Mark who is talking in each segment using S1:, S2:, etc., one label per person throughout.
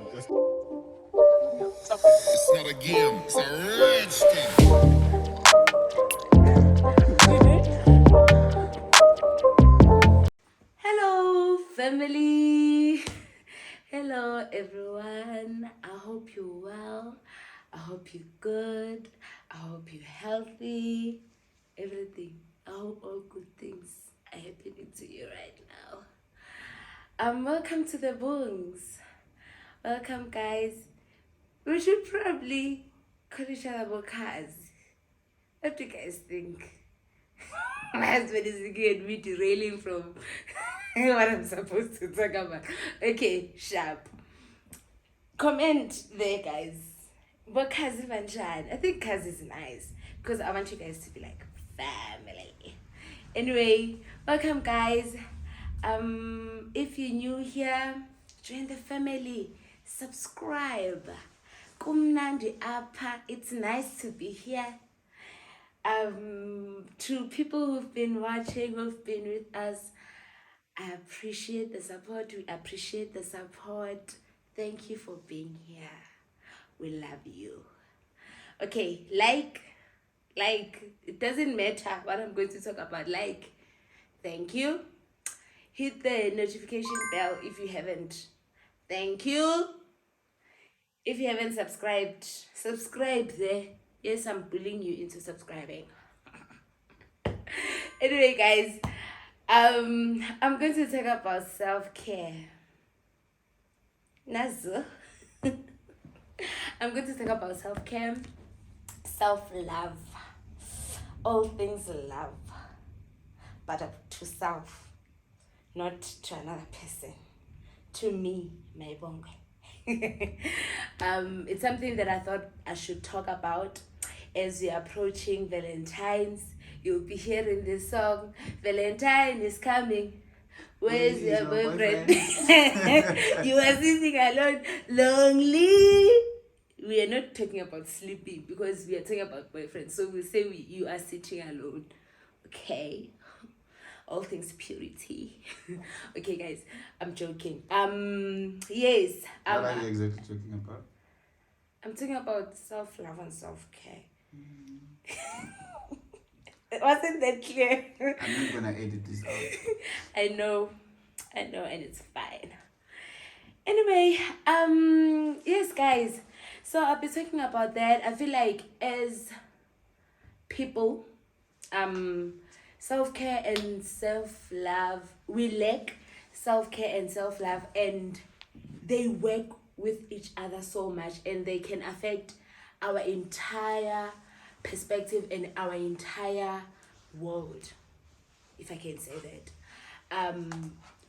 S1: It's not a game, it's a rich thing.
S2: Hello, family. Hello, everyone. I hope you're well. I hope you're good. I hope you're healthy. Everything. I hope all good things are happening to you right now. Welcome to the Bungz. Welcome, guys. We should probably call each other Bokas. What do you guys think? My husband is looking at me derailing from what I'm supposed to talk about. Okay, sharp. Comment there, guys. But Kazi Vanchan, I think Kazi is nice because I want you guys to be like family. Anyway, welcome, guys. If you're new here, join the family. Subscribe. Kumnandi apa. It's nice to be here. To people who've been watching, who've been with us, I appreciate the support. We appreciate the support. Thank you for being here. We love you. Okay, like, it doesn't matter what I'm going to talk about. Like, thank you. Hit the notification bell if you haven't. Thank you. If you haven't subscribed, subscribe there. Yes, I'm bullying you into subscribing. Anyway, guys, I'm going to talk about self-care. Nazo. I'm going to talk about self-care, self-love, all things love, but up to self, not to another person, to me, my bongo. It's something that I thought I should talk about as we're approaching Valentine's. You'll be hearing this song, Valentine is coming. Where's your boyfriend? You are sitting alone, lonely. We are not talking about sleeping because we are talking about boyfriend. So we'll say you are sitting alone. Okay. All things purity. Okay, guys, I'm joking. Yes.
S3: What are you exactly talking about?
S2: I'm talking about self-love and self-care. Wasn't that clear?
S3: I'm not gonna edit this out.
S2: I know, and it's fine. Anyway, yes, guys. So I'll be talking about that. I feel like as people, self-care and self-love, we lack self-care and self-love, and they work with each other so much, and they can affect our entire perspective and our entire world, if I can say that.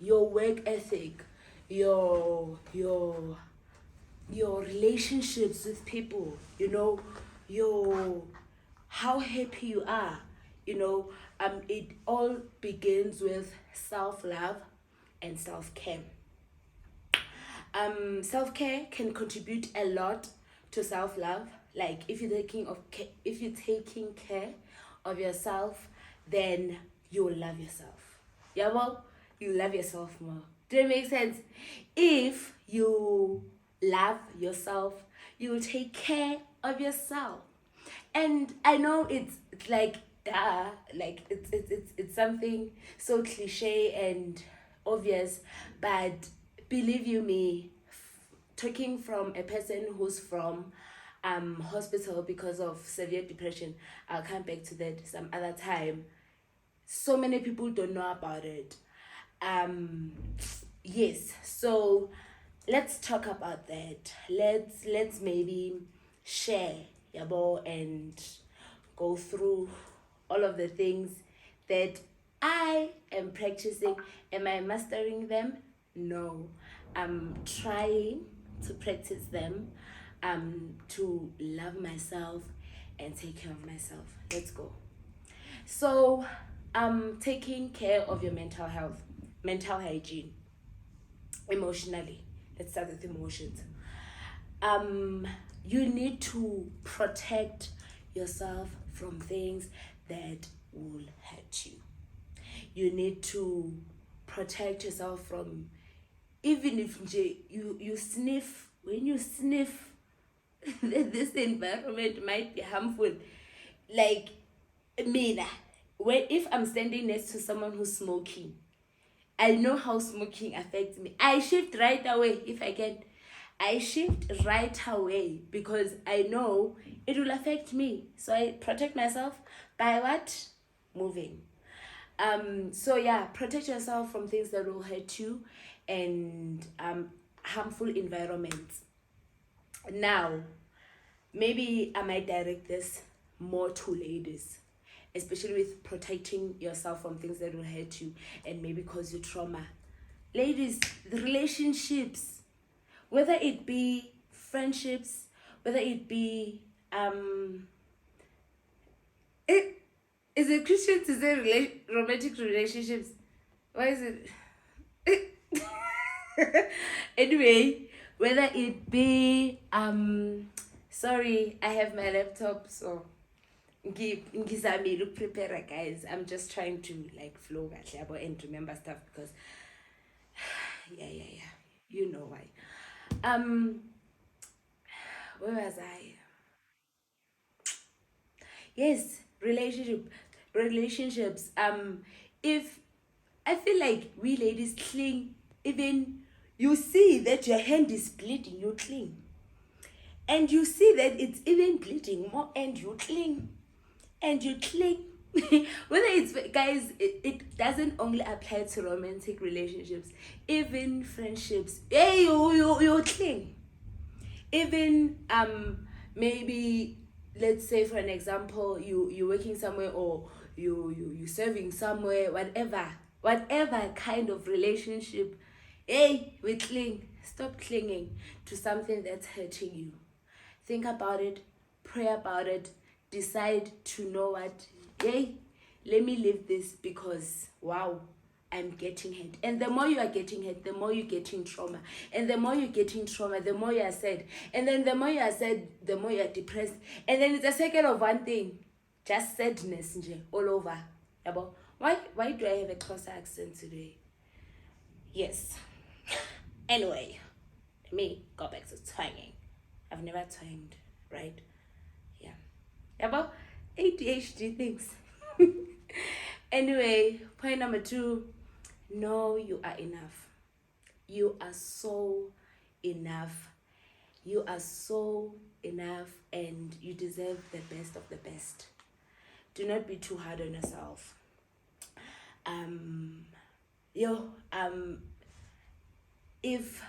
S2: Your work ethic, your relationships with people, your how happy you are, it all begins with self-love and self-care. Self-care can contribute a lot to self-love. Like if you're taking care of yourself, then you'll love yourself. Yeah, well, you love yourself more. Does it make sense? If you love yourself, you will take care of yourself. And I know it's like like it's something so cliche and obvious, but believe you me, talking from a person who's from hospital because of severe depression, I'll come back to that some other time. So many people don't know about it. Yes, so let's talk about that. Let's maybe share, yabo, and go through all of the things that I am practicing. Am I mastering them? No. I'm trying to practice them, to love myself and take care of myself. Let's go. So, taking care of your mental health, mental hygiene, emotionally. Let's start with emotions. You need to protect yourself from things that will hurt you. You need to protect yourself from, even if you sniff when you sniff that this environment might be harmful, like me, if I'm standing next to someone who's smoking, I know how smoking affects me. I shift right away if I can. I shift right away because I know it will affect me. So I protect myself by what? Moving. So yeah, protect yourself from things that will hurt you and harmful environments. Now, maybe I might direct this more to ladies, especially with protecting yourself from things that will hurt you and maybe cause you trauma. Ladies, the relationships, whether it be friendships, whether it be is it Christian to say romantic relationships? Why is it? Anyway, whether it be sorry, I have my laptop, so ngizamile ukuprepare, guys. I'm just trying to like flow kahle and remember stuff because yeah. You know why. Where was I? Yes, relationships. If I feel like we ladies cling, even you see that your hand is bleeding, you cling. And you see that it's even bleeding more, and you cling. And you cling. Whether it's, guys, it doesn't only apply to romantic relationships, even friendships. Hey, you cling. Even maybe, let's say for an example, you're working somewhere, or you serving somewhere, whatever kind of relationship. Hey, we cling. Stop clinging to something that's hurting you. Think about it, pray about it, decide to know what, hey, let me leave this because wow, I'm getting hurt. And the more you are getting hurt, the more you're getting trauma. And the more you're getting trauma, the more you are sad. And then the more you are sad, the more you are depressed. And then it's a second of one thing. Just sadness all over. Why do I have a closer accent today? Yes. Anyway, let me go back to twanging. I've never twanged, right? Yeah. About ADHD things. Anyway, point number 2, know you are enough. You are so enough. You are so enough, and you deserve the best of the best. Do not be too hard on yourself. If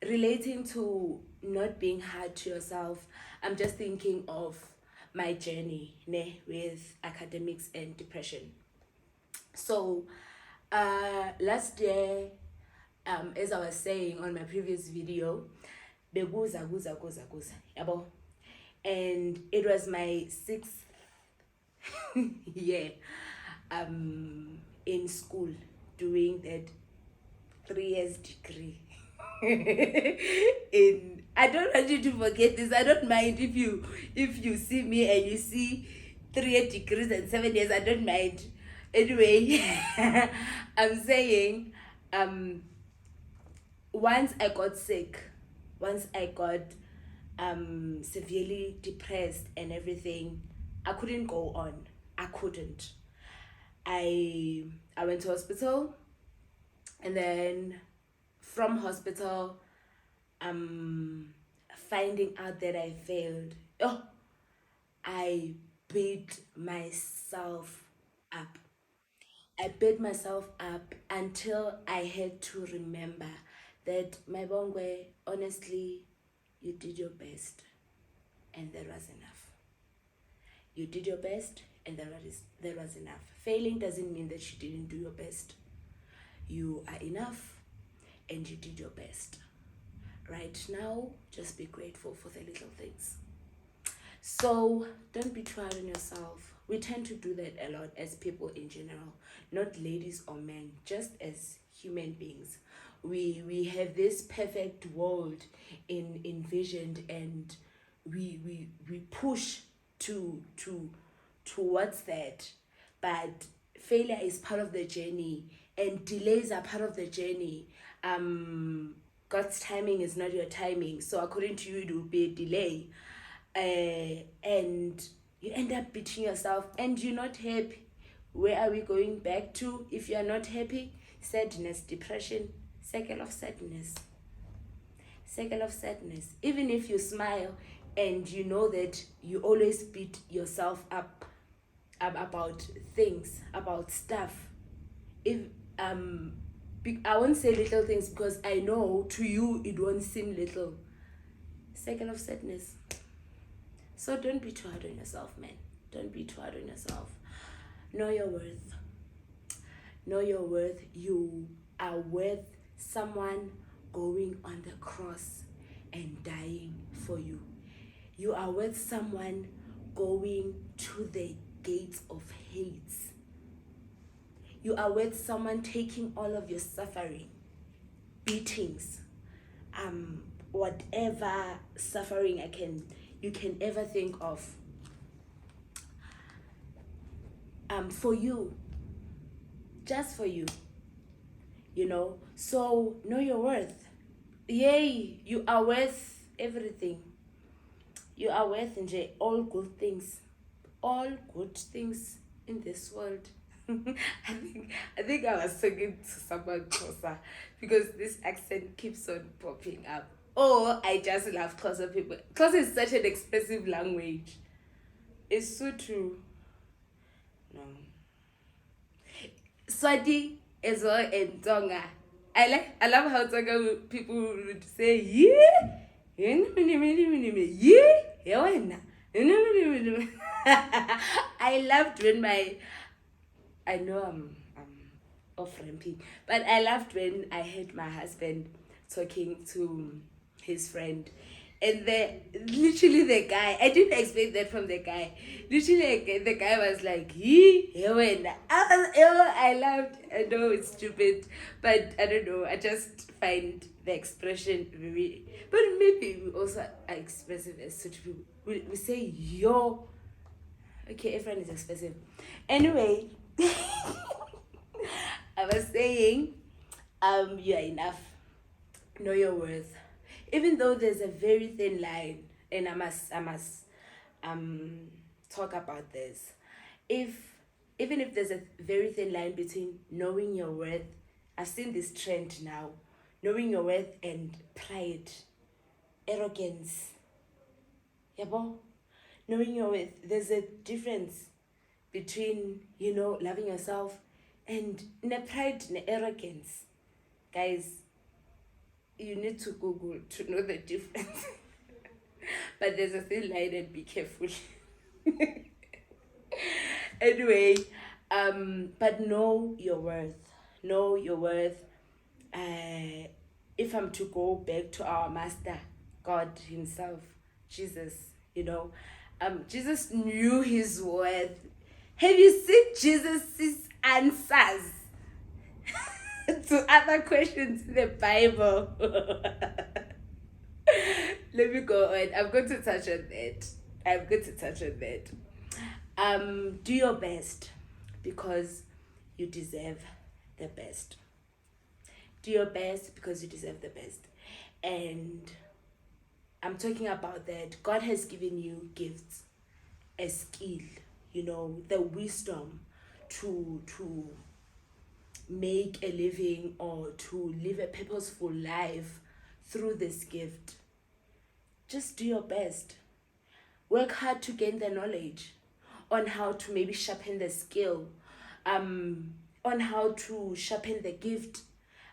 S2: relating to not being hard to yourself, I'm just thinking of my journey with academics and depression. So last year, as I was saying on my previous video, beguza yabo, and it was my 6th year in school doing that 3 years degree. In, I don't want you to forget this. I don't mind if you see me and you see 3 degrees and 7 years. I don't mind. Anyway, I'm saying, once I got sick, once I got severely depressed and everything, I couldn't go on. I couldn't. I went to hospital, and then from hospital, finding out that I failed. I beat myself up. I beat myself up until I had to remember that, my bongwe, honestly, you did your best, and that was enough. You did your best, and that was enough. Failing doesn't mean that you didn't do your best. You are enough, and you did your best. Right now, just be grateful for the little things. So don't be too hard on yourself. We tend to do that a lot as people in general, not ladies or men, just as human beings. We have this perfect world envisioned, and we push towards that. But failure is part of the journey, and delays are part of the journey. God's timing is not your timing. So according to you, it will be a delay. And you end up beating yourself and you're not happy. Where are we going back to if you are not happy? Sadness, depression, cycle of sadness. Cycle of sadness. Even if you smile and you know that you always beat yourself up about things, about stuff. If I won't say little things because I know to you it won't seem little. Cycle of sadness. So don't be too hard on yourself, man. Don't be too hard on yourself. Know your worth. Know your worth. You are worth someone going on the cross and dying for you. You are worth someone going to the gates of hate. You are worth someone taking all of your suffering, beatings, whatever suffering you can ever think of, for you, just for you, so know your worth. Yay, you are worth everything. You are worth all good things in this world. I think I was talking to someone closer because this accent keeps on popping up. Oh, I just love Xhosa people. Xhosa is such an expressive language. It's so true. No. Swati as well and Tonga. I love how Tonga people would say yeah. I loved when I know I'm off ramping, but I loved when I heard my husband talking to his friend, and literally the guy, I didn't expect that from the guy. Literally the guy was like, I loved. I know it's stupid, but I don't know. I just find the expression very. But maybe we also are expressive as such people. We say yo. Okay, everyone is expressive. Anyway. I was saying, you are enough. Know your worth. Even though there's a very thin line, and I must talk about this. Even if there's a very thin line between knowing your worth, I've seen this trend now, knowing your worth and pride, arrogance. Yabo? Knowing your worth, there's a difference between, loving yourself and pride and arrogance. Guys, you need to Google to know the difference. But there's a thin line and be careful. Anyway, but know your worth. Know your worth. If I'm to go back to our master, God himself, Jesus, Jesus knew his worth. Have you seen Jesus' answers to other questions in the Bible? Let me go on. I'm going to touch on that. Do your best because you deserve the best. Do your best because you deserve the best. And I'm talking about that. God has given you gifts, a skill, the wisdom to make a living or to live a purposeful life through this gift. Just do your best. Work hard to gain the knowledge on how to maybe sharpen the skill, on how to sharpen the gift.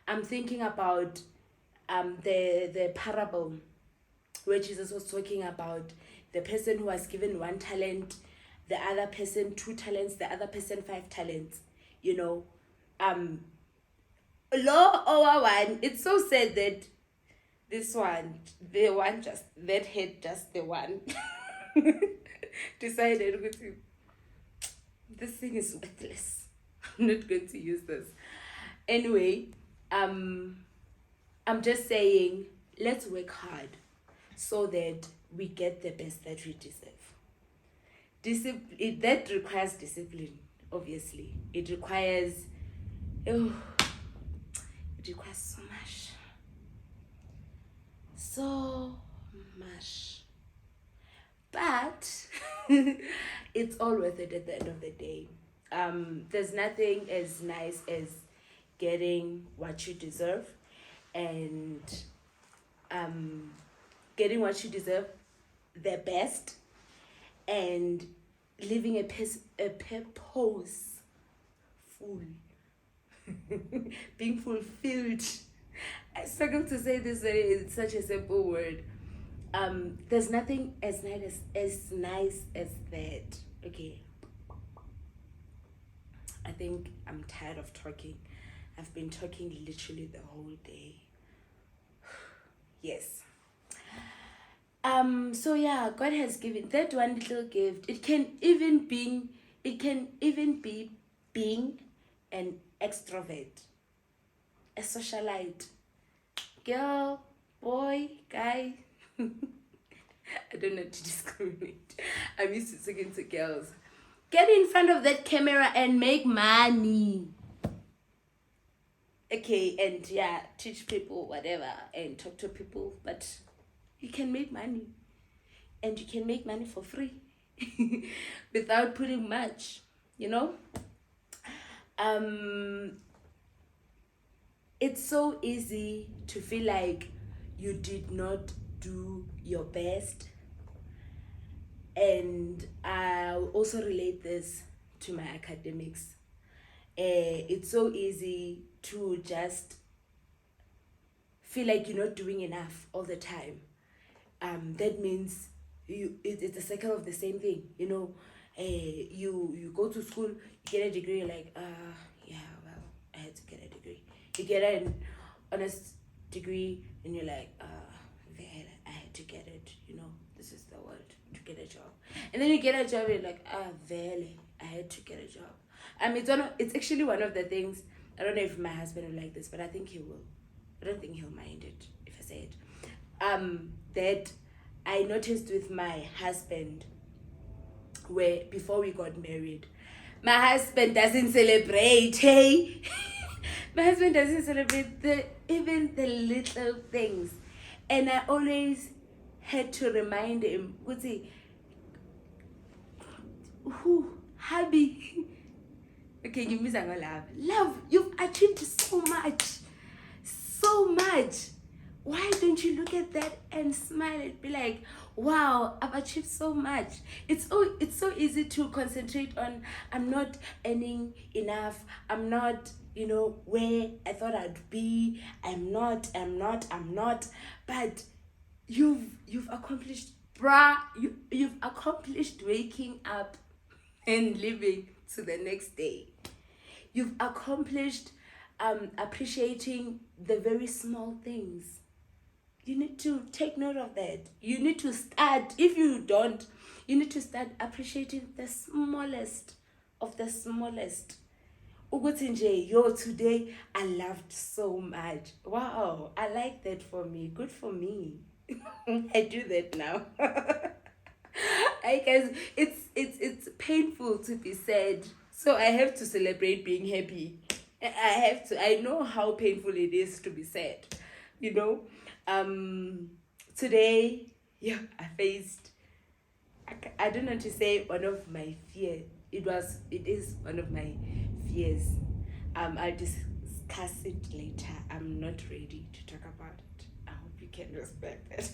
S2: I'm thinking about the parable where Jesus was talking about the person who was given 1 talent, the other person 2 talents, the other person 5 talents. Law over one. It's so sad that this one, the one just that had just the one decided this thing is worthless. I'm not going to use this. Anyway, I'm just saying, let's work hard so that we get the best that we deserve. That requires discipline, obviously. It requires so much. so much. But it's all worth it at the end of the day. There's nothing as nice as getting what you deserve, and getting what you deserve the best, and living a purpose full being fulfilled. I struggle to say this, but it's such a simple word. There's nothing as nice as that. Okay, I think I'm tired of talking. I've been talking literally the whole day. Yes. So yeah, God has given that one little gift. It can even be being an extrovert, a socialite, girl, boy, guy. I don't know to discriminate. I'm used to talking to girls. Get in front of that camera and make money. Okay, and yeah, teach people whatever and talk to people, but you can make money. And you can make money for free without putting much, you know? It's so easy to feel like you did not do your best. And I'll also relate this to my academics. It's so easy to just feel like you're not doing enough all the time. That means it's a cycle of the same thing, you know. You go to school, you get a degree, you're like, yeah, well, I had to get a degree. You get an honest degree, and you're like, well, I had to get it, you know. This is the word, to get a job. And then you get a job, and you're like, well, I had to get a job. It's actually one of the things. I don't know if my husband will like this, but I think he will. I don't think he'll mind it if I say it. That I noticed with my husband, where before we got married, my husband doesn't celebrate, hey. My husband doesn't celebrate even the little things. And I always had to remind him, who hubby. Okay, give me some love, you've achieved so much. Why don't you look at that and smile and be like, wow, I've achieved so much. It's so easy to concentrate on, I'm not earning enough, I'm not, you know, where I thought I'd be, I'm not. But you've accomplished, you've accomplished waking up and living to the next day. You've accomplished appreciating the very small things. You need to take note of that. You need to start, if you don't, you need to start appreciating the smallest of the smallest. Ukuthi nje, yo, today I laughed so much. Wow, I like that for me. Good for me. I do that now. I guess it's painful to be sad, so I have to celebrate being happy. I know how painful it is to be sad, you know. Today, yeah, I faced, I don't know to say one of my fears. It is one of my fears. I'll discuss it later. I'm not ready to talk about it. I hope you can respect that.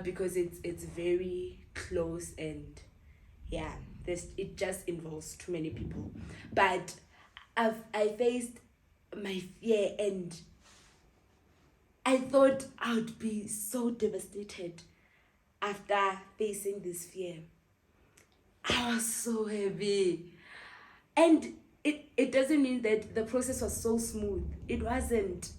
S2: Because it's very close, and yeah, it just involves too many people. But I faced my fear, and I thought I would be so devastated after facing this fear. I was so heavy. And it doesn't mean that the process was so smooth. It wasn't.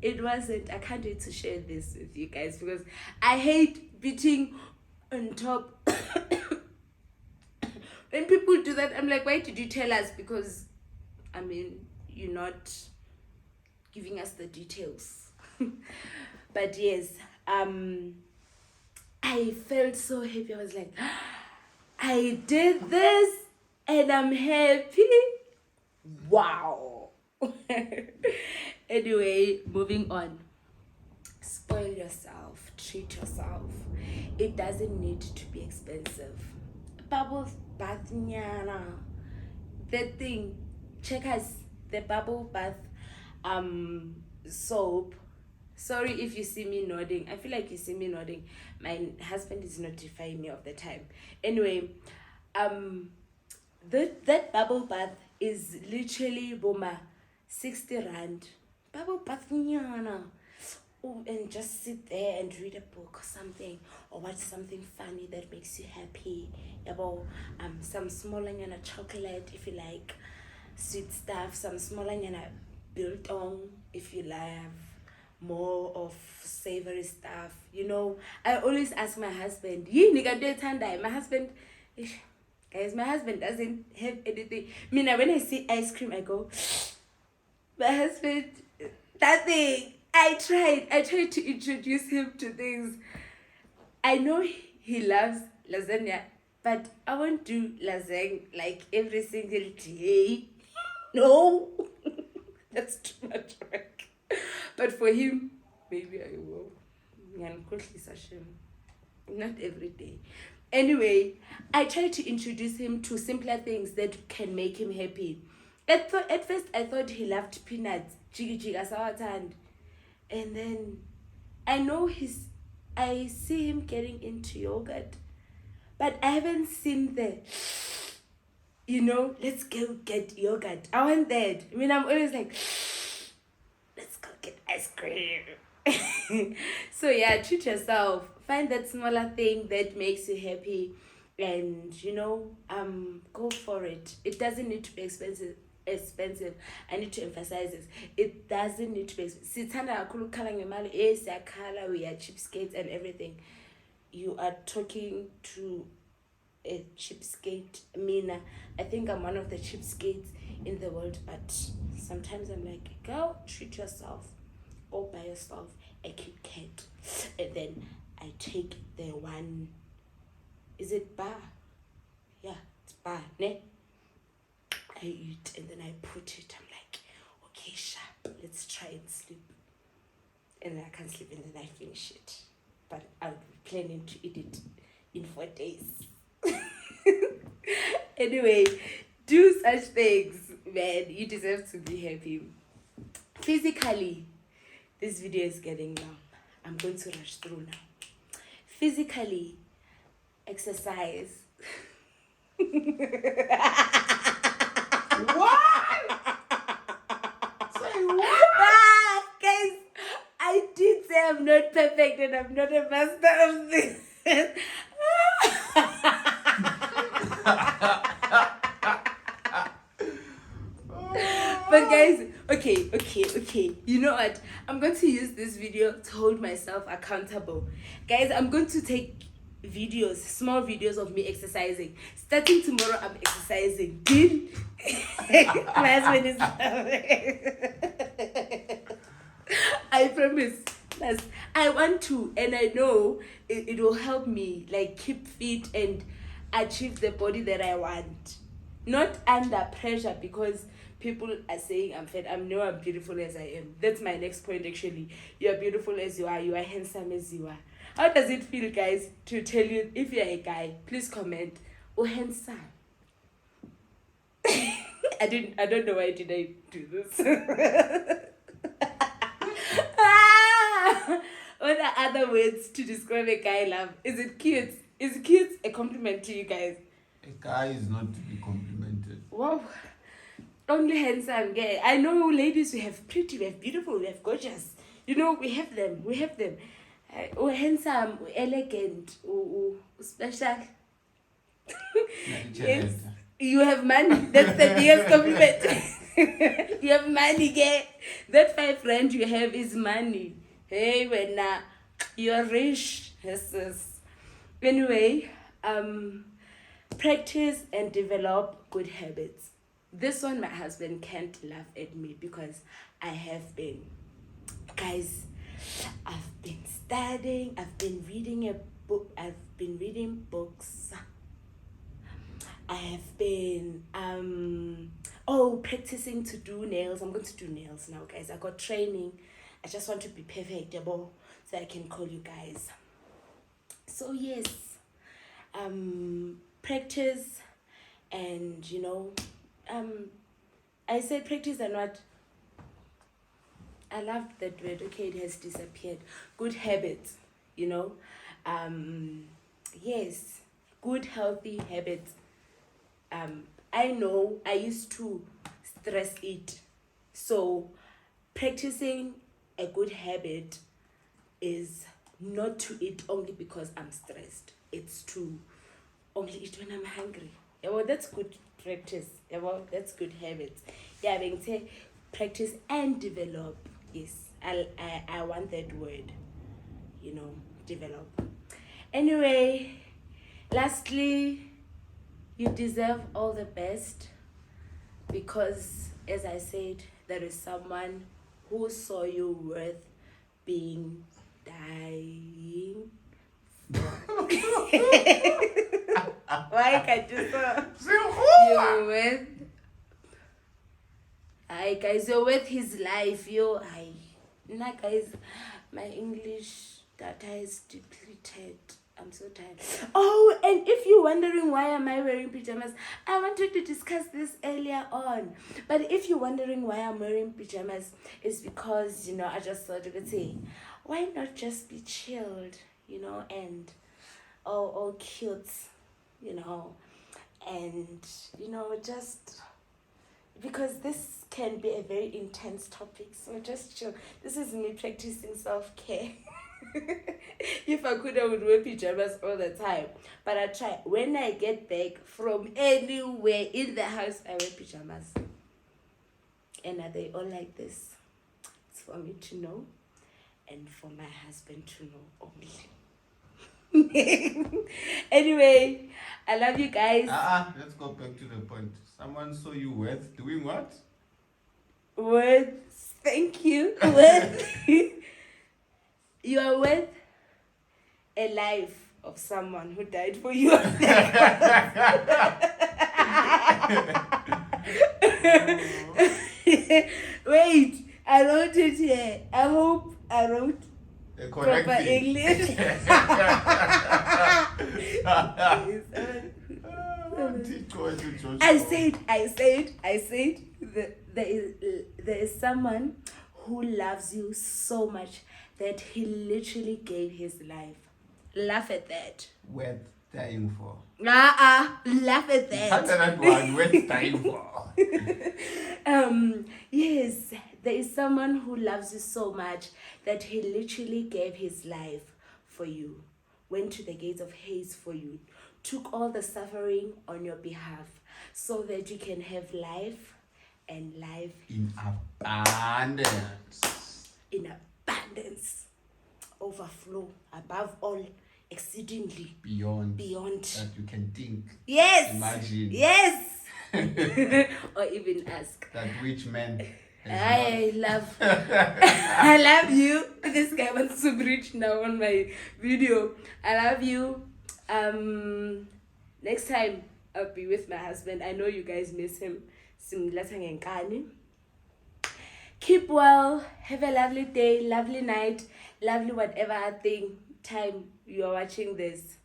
S2: I can't wait to share this with you guys, because I hate beating on top. When people do that, I'm like, why did you tell us? Because, I mean, you're not giving us the details. But yes, I felt so happy. I was like, I did this and I'm happy. Wow. Anyway, moving on. spoil yourself, treat yourself. It doesn't need to be expensive. Bubble bath nyana. That thing, check us the bubble bath soap. Sorry if you see me nodding. I feel like you see me nodding. My husband is notifying me of the time. Anyway, that bubble bath is literally boma 60 rand. Bubble bath nyana. Oh, and just sit there and read a book or something, or watch something funny that makes you happy. About some small nyana chocolate if you like sweet stuff, some small nyana biltong if you like more of savory stuff. You know, I always ask my husband, my husband, guys, my husband doesn't have anything. When I see ice cream, I go, my husband, that thing. I tried to introduce him to things. I know he loves lasagna, but I won't do lasagna like every single day. No, that's too much work. But for him, maybe I will. Not every day. Anyway, I try to introduce him to simpler things that can make him happy. At first, I thought he loved peanuts, jiggy jiggy asawatand, and then I see him getting into yogurt, but I haven't seen the, let's go get yogurt. I want that. I'm always like, let's go get ice cream. So yeah, treat yourself. Find that smaller thing that makes you happy, and go for it. It doesn't need to be expensive. I need to emphasize this. It doesn't need to be expensive. Sithanda kakhulu ukukhala ngemali. Siyakhala, we are cheapskates and everything. You are talking to a cheapskate. I think I'm one of the cheapskates in the world, but sometimes I'm like, girl, treat yourself. Go buy yourself a Kit Kat, and then I take the one. Is it bar? Yeah, it's bar, ne? I eat and then I put it. I'm like, okay, sharp, let's try and sleep. And then I can't sleep and then I finish it. But I'll be planning to eat it in 4 days. Anyway, do such things, man. You deserve to be happy. Physically, this video is getting long. I'm going to rush through now. Physically, exercise.
S3: What? Say what?
S2: Guys, I did say I'm not perfect and I'm not a master of this. But guys, okay. You know what? I'm going to use this video to hold myself accountable. Guys, I'm going to take small videos of me exercising. Starting tomorrow, I'm exercising. Deal? My husband is I promise. Plus, I want to, and I know it will help me like keep fit and achieve the body that I want. Not under pressure because people are saying I'm fat. I'm beautiful as I am. That's my next point actually. You are beautiful as you are. You are handsome as you are. How does it feel, guys, to tell you? If you're a guy, please comment. Oh, handsome. I don't know why did I do this. What are other words to describe a guy love? Is it cute? Is cute a compliment to you guys?
S3: A guy is not to be complimented.
S2: Wow. Only handsome guy. I know ladies, we have pretty, we have beautiful, we have gorgeous. We have them. Handsome, elegant, special. Yes. You have money. That's the biggest compliment. You have money, gay. That 5 rand you have is money. Hey, when you're rich. Yes. Anyway, practice and develop good habits. This one, my husband can't laugh at me because I have been. Guys, I've been studying. I've been reading a book. I've been reading books. I have been practicing to do nails. I'm going to do nails now, guys. I got training. I just want to be perfect, so I can call you guys. So yes, practice, and I said practice and what? I loved that word. Okay, it has disappeared. Good habits, yes, good healthy habits. I know I used to stress it, so practicing a good habit is not to eat only because I'm stressed. It's to only eat when I'm hungry. Yeah, well, that's good practice. Yeah, well, that's good habits. Yeah, being say practice and develop. Yes, I want that word. Develop. Anyway, lastly, you deserve all the best, because, as I said, there is someone who saw you worth being dying. Why can't you you're worth? Hi guys, you're worth his life. Nah guys, my English data is depleted. I'm so tired. Oh, and if you're wondering why am I wearing pajamas, I wanted to discuss this earlier on. But if you're wondering why I'm wearing pajamas, it's because, I just thought you could say, why not just be chilled, and all cute, and, just because this can be a very intense topic. So just chill. This is me practicing self-care. If I could, I would wear pajamas all the time. But I try. When I get back from anywhere in the house, I wear pajamas. And are they all like this? It's for me to know, and for my husband to know only. Anyway, I love you guys.
S3: Let's go back to the point. Someone saw you worth doing what?
S2: Words. Thank you. Worth. You are worth a life of someone who died for you. Wait, I wrote it here. I hope I wrote
S3: The
S2: proper
S3: correct thing.
S2: English. I said that there is someone who loves you so much that he literally gave his life. Laugh at that.
S3: Worth dying for.
S2: Laugh at that.
S3: That one worth dying for.
S2: Yes, there is someone who loves you so much that he literally gave his life for you, went to the gates of Hades for you, took all the suffering on your behalf so that you can have life, and life
S3: in abundance.
S2: In abundance. Overflow, above all, exceedingly.
S3: Beyond.
S2: That
S3: you can think.
S2: Yes.
S3: Imagine.
S2: Yes. Or even ask.
S3: That which man
S2: I love you. This guy wants to preach now on my video. I love you. Next time I'll be with my husband. I know you guys miss him. Keep well. Have a lovely day, lovely night, lovely whatever time you are watching this.